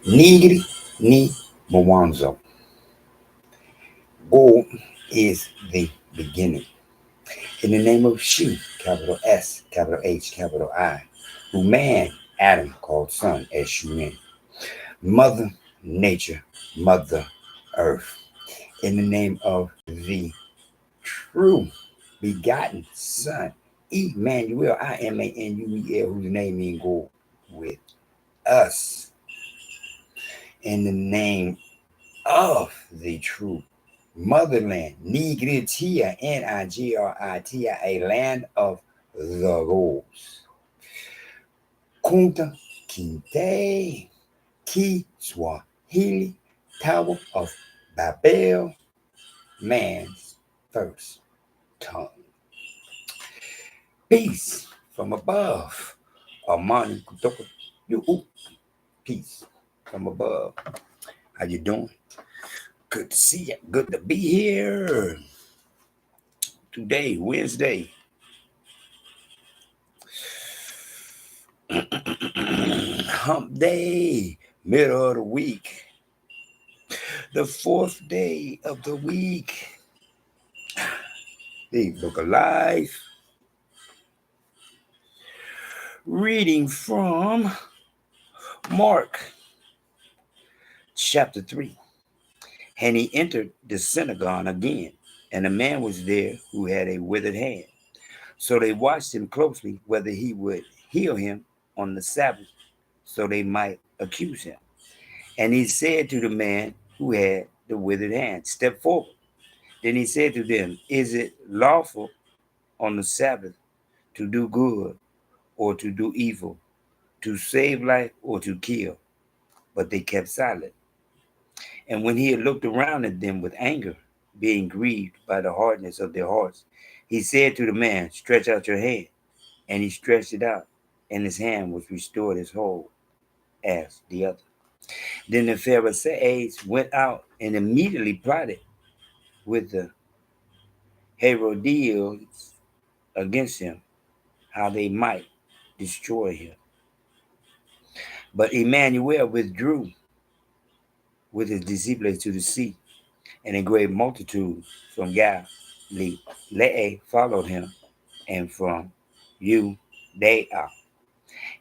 Nigri ni Mwanzo. God is the beginning. In the name of She, capital S, capital H, capital I, who man, Adam, called son, S-U-N. Mother Nature, Mother Earth. In the name of the true begotten Son, Emmanuel, Imanuel, whose name means go with us. In the name of the true motherland, Nigritia, Nigriti, a land of the gods. Kunta Kinte, Ki Swahili, Tower of Babel, man's first tongue. Peace from above. Amani kutoka juu. Peace from above. How you doing? Good to see you. Good to be here. Today, Wednesday. Hump day, middle of the week. The fourth day of the week. The book of life. Reading from Mark chapter 3. And he entered the synagogue again, and a man was there who had a withered hand. So they watched him closely whether he would heal him on the Sabbath, so they might accuse him. And he said to the man who had the withered hand, "Step forward." Then he said to them, "Is it lawful on the Sabbath to do good or to do evil, to save life or to kill?" But they kept silent. And when he had looked around at them with anger, being grieved by the hardness of their hearts, he said to the man, "Stretch out your hand." And he stretched it out, and his hand was restored as whole as the other. Then the Pharisees went out and immediately plotted with the Herodians against him, how they might destroy him. But Emmanuel withdrew with his disciples to the sea, and a great multitude from Galilee followed him, and from Judea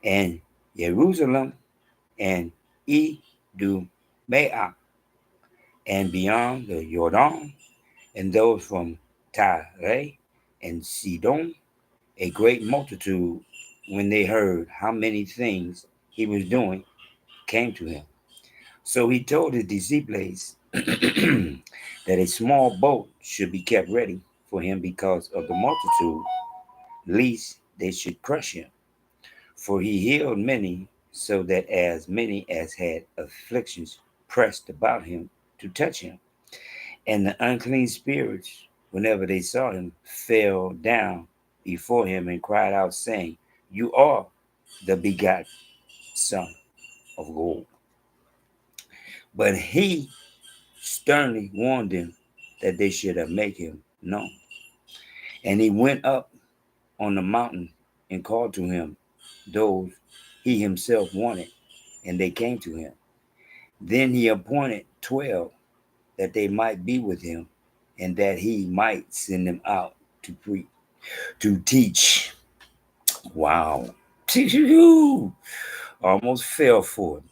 and Jerusalem and Idumea and beyond the Jordan, and those from Tyre and Sidon, a great multitude, when they heard how many things he was doing, came to him. So he told his disciples that a small boat should be kept ready for him because of the multitude, lest they should crush him. For he healed many, so that as many as had afflictions pressed about him to touch him. And the unclean spirits, whenever they saw him, fell down before him and cried out, saying, "You are the begotten Son of God." But he sternly warned them that they should have made him known. And he went up on the mountain and called to him those he himself wanted, and they came to him. Then he appointed 12 that they might be with him, and that he might send them out to preach, to teach. Wow. Almost fell for it.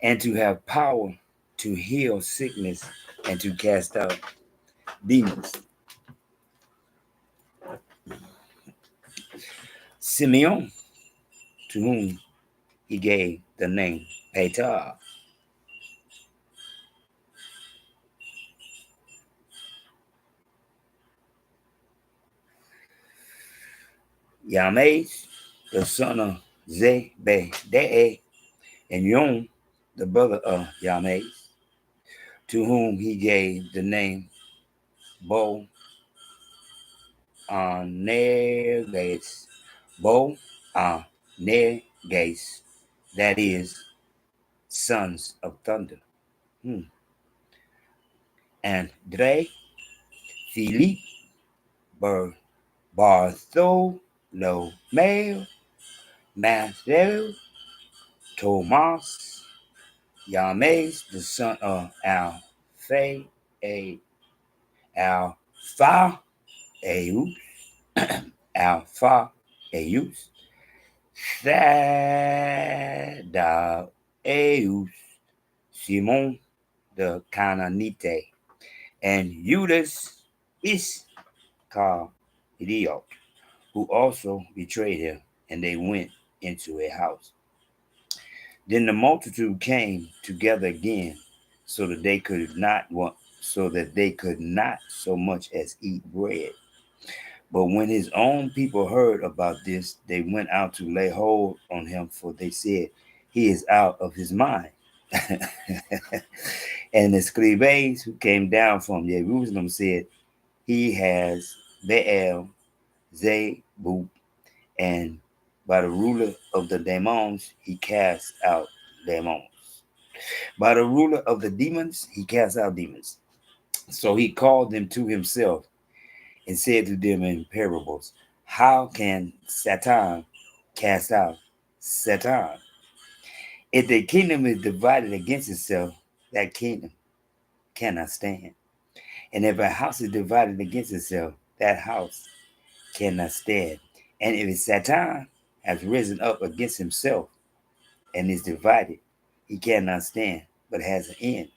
And to have power to heal sickness and to cast out demons. Simeon, to whom he gave the name Peter. Yames, the son of Zebedee, and Yom, the brother of Yames, to whom he gave the name Boanerges. Boanerges, that is, sons of thunder. And Dre, Philip, Bartholomew, Matthew, Thomas, Yames, the son of Alpha, Alpha, Eus, Alpha, Eus, Thaddeus, Simon the Canaanite, and Judas Iscariot, who also betrayed him, and they went into a house. Then the multitude came together again, so that they could not so much as eat bread. But when his own people heard about this, they went out to lay hold on him, for they said, he is out of his mind. And the scribes who came down from Jerusalem said, he has Baal Zebub, and by the ruler of the demons he cast out demons. By the ruler of the demons he cast out demons. So he called them to himself and said to them in parables, how can Satan cast out Satan? If the kingdom is divided against itself, that kingdom cannot stand. And if a house is divided against itself, that house cannot stand. And if Satan has risen up against himself and is divided, he cannot stand, but has an end.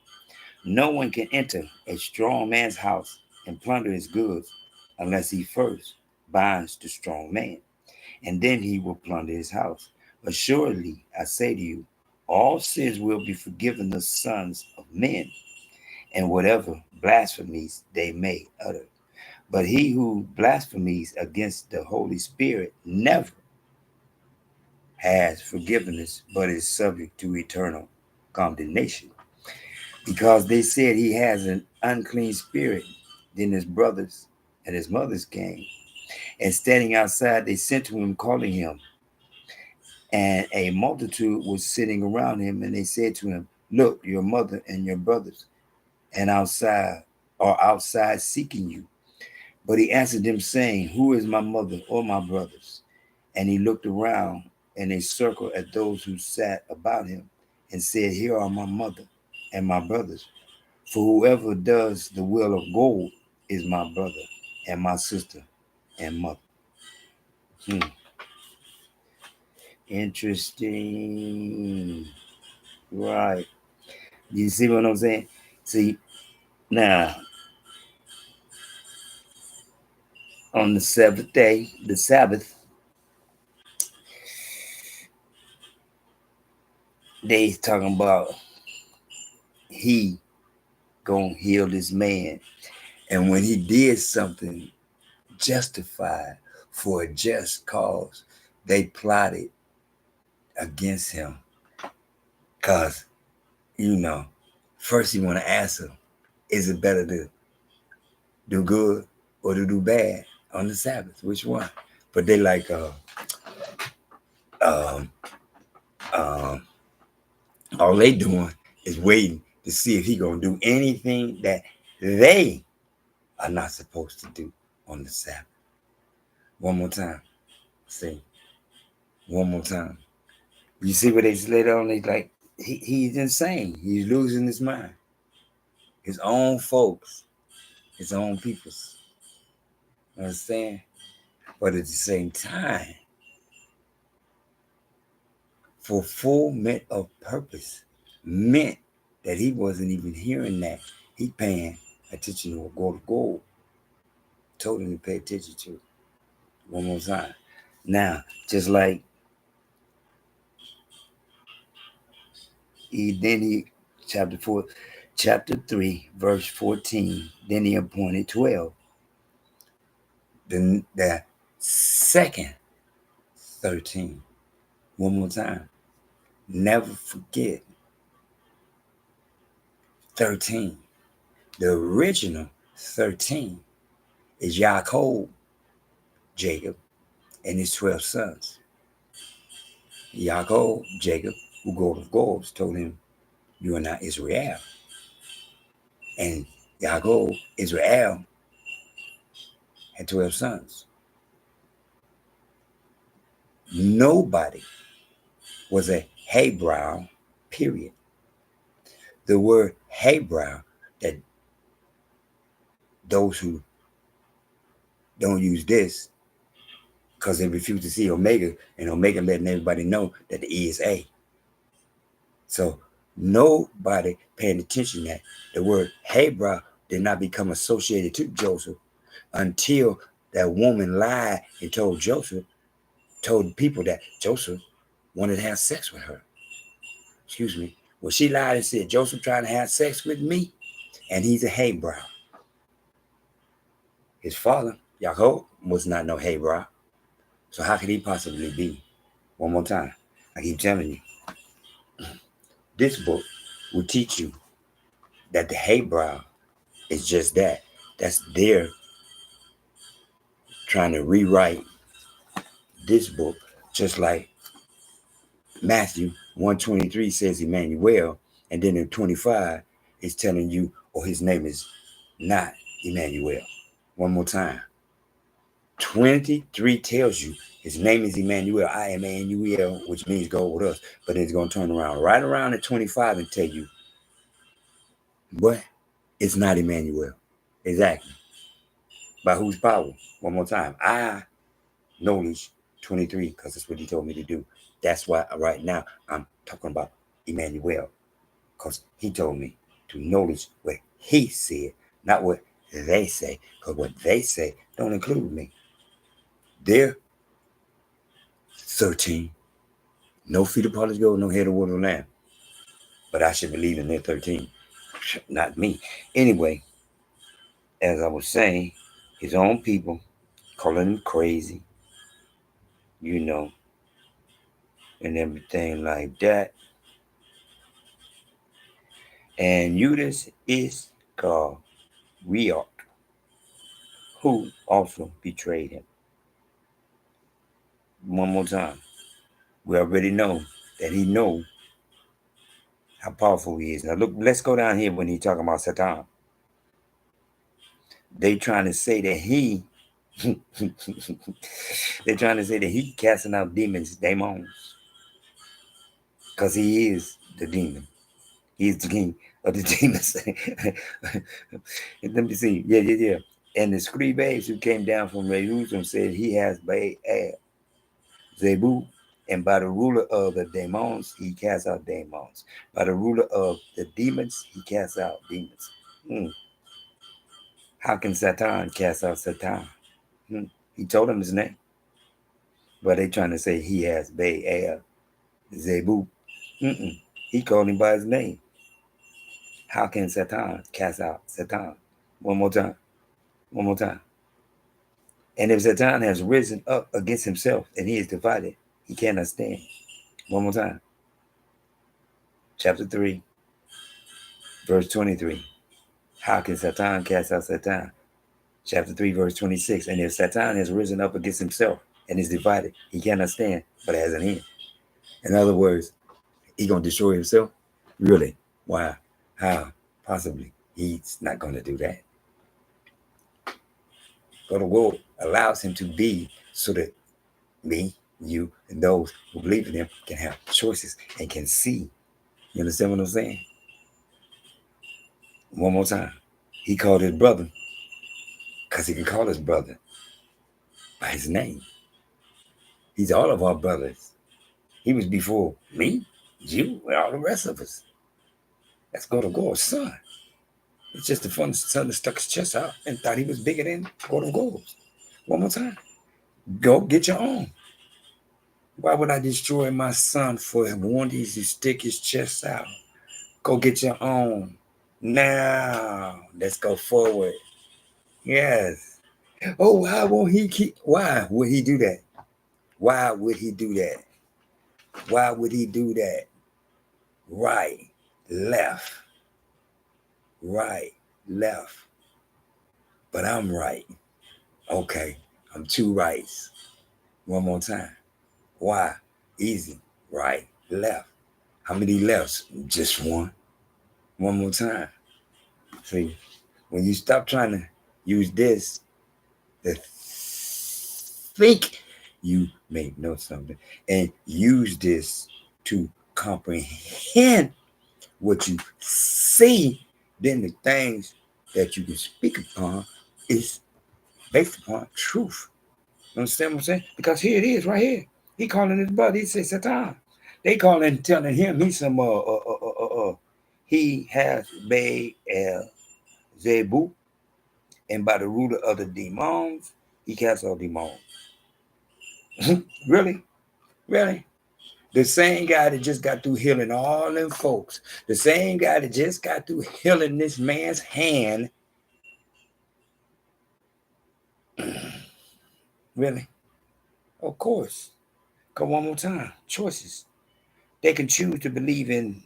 No one can enter a strong man's house and plunder his goods unless he first binds the strong man, and then he will plunder his house. Assuredly, I say to you, all sins will be forgiven the sons of men, and whatever blasphemies they may utter. But he who blasphemies against the Holy Spirit never has forgiveness, but is subject to eternal condemnation. Because they said he has an unclean spirit. Then his brothers and his mothers came, and standing outside, they sent to him, calling him. And a multitude was sitting around him, and they said to him, look, your mother and your brothers and outside are outside seeking you. But he answered them, saying, who is my mother or my brothers? And he looked around in a circle at those who sat about him and said, here are my mother and my brothers. For whoever does the will of God is my brother and my sister and mother. Interesting. Right. You see what I'm saying? See, now, on the seventh day, the Sabbath, they talking about he gonna heal this man. And when he did something justified for a just cause, they plotted against him. Because, first you want to ask him, is it better to do good or to do bad on the Sabbath? Which one? But they like, um, um, all they doing is waiting to see if he gonna do anything that they are not supposed to do on the Sabbath. One more time. See, one more time. You see what they said on? They like, he's insane. He's losing his mind. His own folks, his own peoples. Understand? But at the same time, fulfillment of purpose meant that he wasn't even hearing that. He paying attention to what God told him to pay attention to. One more time. Now, just like he chapter 3, verse 14, then he appointed 12. The second 13. One more time. Never forget 13. The original 13 is Yaakov, Jacob, and his 12 sons. Yaakov, Jacob, who God of gods, told him, you are not Israel. And Yaakov, Israel, had 12 sons. Nobody was a Hebrew, period. The word Hebrew, that those who don't use this because they refuse to see Omega, and Omega letting everybody know that the E is A. So nobody paying attention that the word Hebrew did not become associated to Joseph until that woman lied and told told people that Joseph wanted to have sex with her. Excuse me. Well, she lied and said, Joseph trying to have sex with me, and he's a Hebrew. His father, Yaakov, was not no Hebrew. So how could he possibly be? One more time. I keep telling you, this book will teach you that the Hebrew is just that. That's their trying to rewrite this book, just like Matthew 123 says Emmanuel, and then in 25 it's telling you, oh, his name is not Emmanuel. One more time. 23 tells you his name is Emmanuel, I am Emmanuel, which means go with us. But it's going to turn around right around at 25 and tell you, but it's not Emmanuel. Exactly. By whose power? One more time. I knowledge 23, because that's what he told me to do. That's why right now I'm talking about Emmanuel, because he told me to knowledge what he said, not what they say, because what they say don't include me. They're 13. No feet of polished gold, no head of water lamb. But I should believe in their 13. Not me. Anyway, as I was saying, his own people calling him crazy, you know, and everything like that. And Judas is called Reok, who also betrayed him. One more time. We already know that he knows how powerful he is. Now look, let's go down here when he's talking about Satan. They trying to say that he they're trying to say that he casting out demons, because he is the demon. He's the king of the demons. Let me see. Yeah. And the scribes who came down from Jerusalem said he has Zebu, and by the ruler of the demons, he casts out demons. By the ruler of the demons, he casts out demons. How can Satan cast out Satan? He told him his name. But they trying to say he has Zebu. He called him by his name. How can Satan cast out Satan? One more time. One more time. And if Satan has risen up against himself and he is divided, he cannot stand. One more time. Chapter 3, verse 23. How can Satan cast out Satan? Chapter 3, verse 26. And if Satan has risen up against himself and is divided, he cannot stand, but has an end. In other words, he going to destroy himself? Really? Why? How? Possibly. He's not going to do that. But the world allows him to be so that me, you, and those who believe in him can have choices and can see. You understand what I'm saying? One more time. He called his brother because he can call his brother by his name. He's all of our brothers. He was before me, you, and all the rest of us. That's God's son. It's just the fun son that stuck his chest out and thought he was bigger than God's. One more time. Go get your own. Why would I destroy my son for wanting to stick his chest out? Go get your own. Now, let's go forward. Yes. Oh, why would he do that? Why would he do that? Why would he do that? Right, left, right, left. But I'm right. Okay, I'm two rights. One more time. Why? Easy. Right, left. How many lefts? Just one. One more time. See, when you stop trying to use this to think you may know something and use this to comprehend what you see, then the things that you can speak upon is based upon truth. You understand what I'm saying? Because here it is, right here. He calling his brother. He says, Satan. They calling, telling him he's some he has Baal Zebub, and by the ruler of the demons, he casts out demons. Really? Really? The same guy that just got through healing all them folks, the same guy that just got through healing this man's hand. Really? Of course. Come one more time. Choices. They can choose to believe in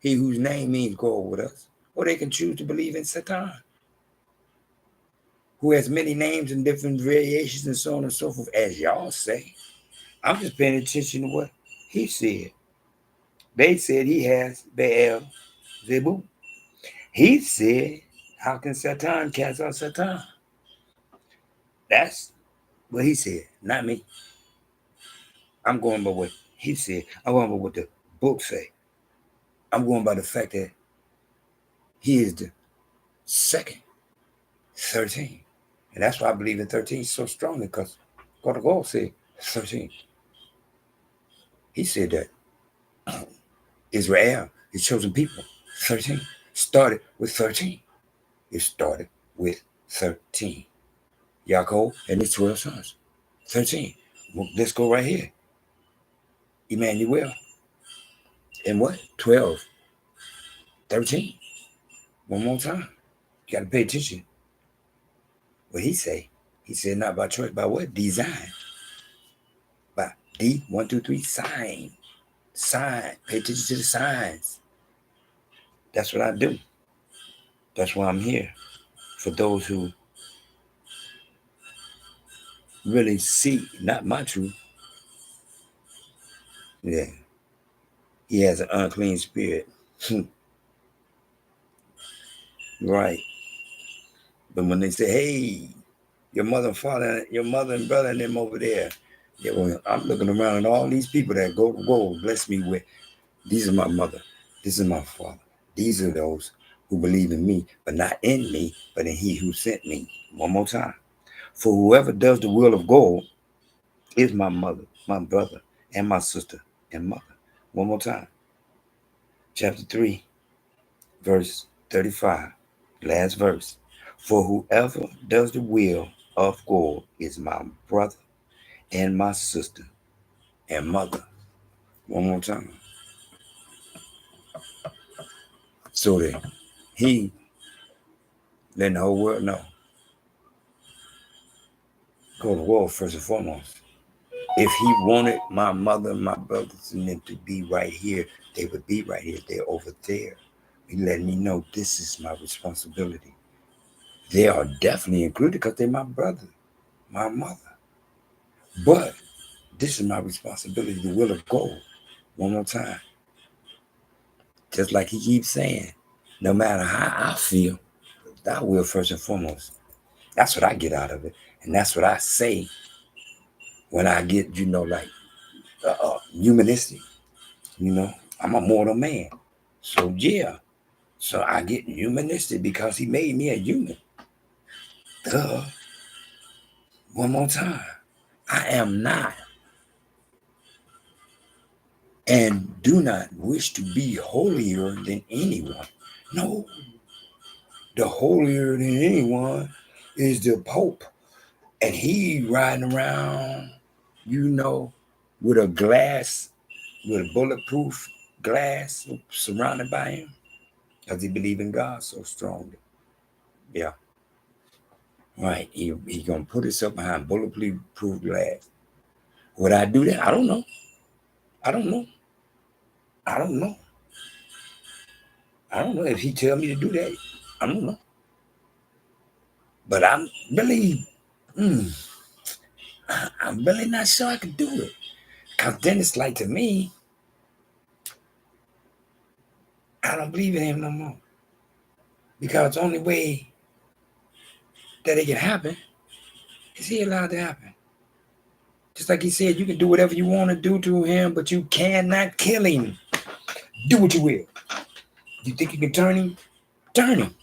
he whose name means God with us, or they can choose to believe in Satan, who has many names and different variations and so on and so forth, as y'all say. I'm just paying attention to what he said. They said he has Baal Zebub. He said, how can Satan cast out Satan? That's what he said, not me. I'm going by what he said. I'm going by what the book say. I'm going by the fact that he is the second 13. And that's why I believe in 13 so strongly, because God said 13. He said that Israel, his chosen people, 13, started with 13. It started with 13. Yaakov and his 12 sons, 13. Well, let's go right here. Emmanuel, and what? 12, 13. One more time. You got to pay attention. What he say? He said, not by choice, by what? Design. By D, 1, 2, 3, sign. Sign. Pay attention to the signs. That's what I do. That's why I'm here. For those who really see, not my truth. Yeah. He has an unclean spirit. Right. But when they say, hey, your mother and father, your mother and brother and them over there. Yeah, well, I'm looking around at all these people that go bless me with. These are my mother. This is my father. These are those who believe in me, but not in me, but in he who sent me. One more time. For whoever does the will of God is my mother, my brother, and my sister and mother. One more time. Chapter 3, verse 35. Last verse. For whoever does the will of God is my brother and my sister and mother. One more time. So that he letting the whole world know. Go to war first and foremost. If he wanted my mother and my brothers and them to be right here, they would be right here. They're over there. He letting me know this is my responsibility. They are definitely included because they're my brother, my mother. But this is my responsibility, the will of God. One more time. Just like he keeps saying, no matter how I feel, thy will first and foremost. That's what I get out of it. And that's what I say when I get, like humanistic. I'm a mortal man. So yeah. So I get humanistic because he made me a human. Duh. One more time. I am not and do not wish to be holier than anyone. No. The holier than anyone is the Pope. And he riding around, with a glass, with a bulletproof glass surrounded by him. Because he believe in God so strongly. Yeah. Right. He going to put himself behind bulletproof glass. Would I do that? I don't know. I don't know. I don't know. I don't know if he tell me to do that. I don't know. But I'm really not sure I could do it. Because then it's like, to me, I don't believe in him no more. Because the only way that it can happen is he allowed to happen. Just like he said, you can do whatever you want to do to him, but you cannot kill him. Do what you will. You think you can turn him? Turn him.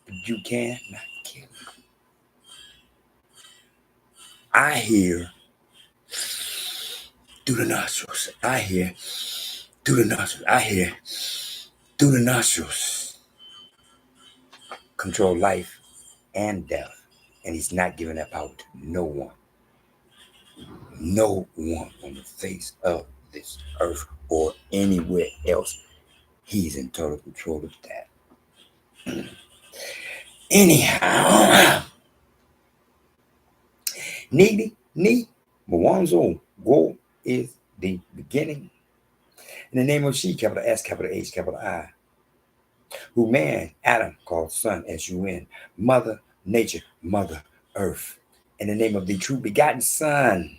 But you cannot kill him. I hear through the nostrils. I hear through the nostrils. I hear through the nostrils. Control life and death. And he's not giving that power to no one. No one on the face of this earth or anywhere else. He's in total control of that. Anyhow, needy, Mwanzo, go is the beginning. In the name of she, capital S, capital H, capital I, who man, Adam, called son, S-U-N, mother, nature, mother, earth. In the name of the true begotten son,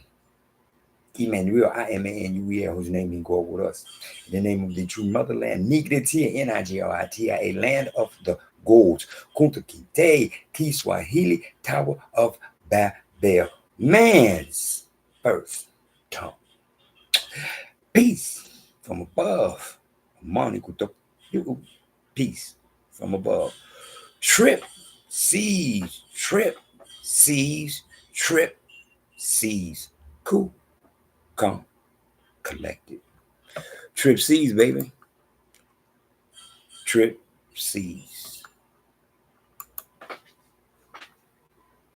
Imanuel, I-M-A-N-U-E-L, whose name means God with us. In the name of the true motherland, Nigritia, N-I-G-R-I-T-I-A, land of the golds, Kunta Kinte, Kiswahili, Tower of Babel, man's first tongue. Peace from above. Peace from above. Trip, seas, trip, seas, trip, seas. Cool, calm, collected. Trip seas, baby. Trip seas.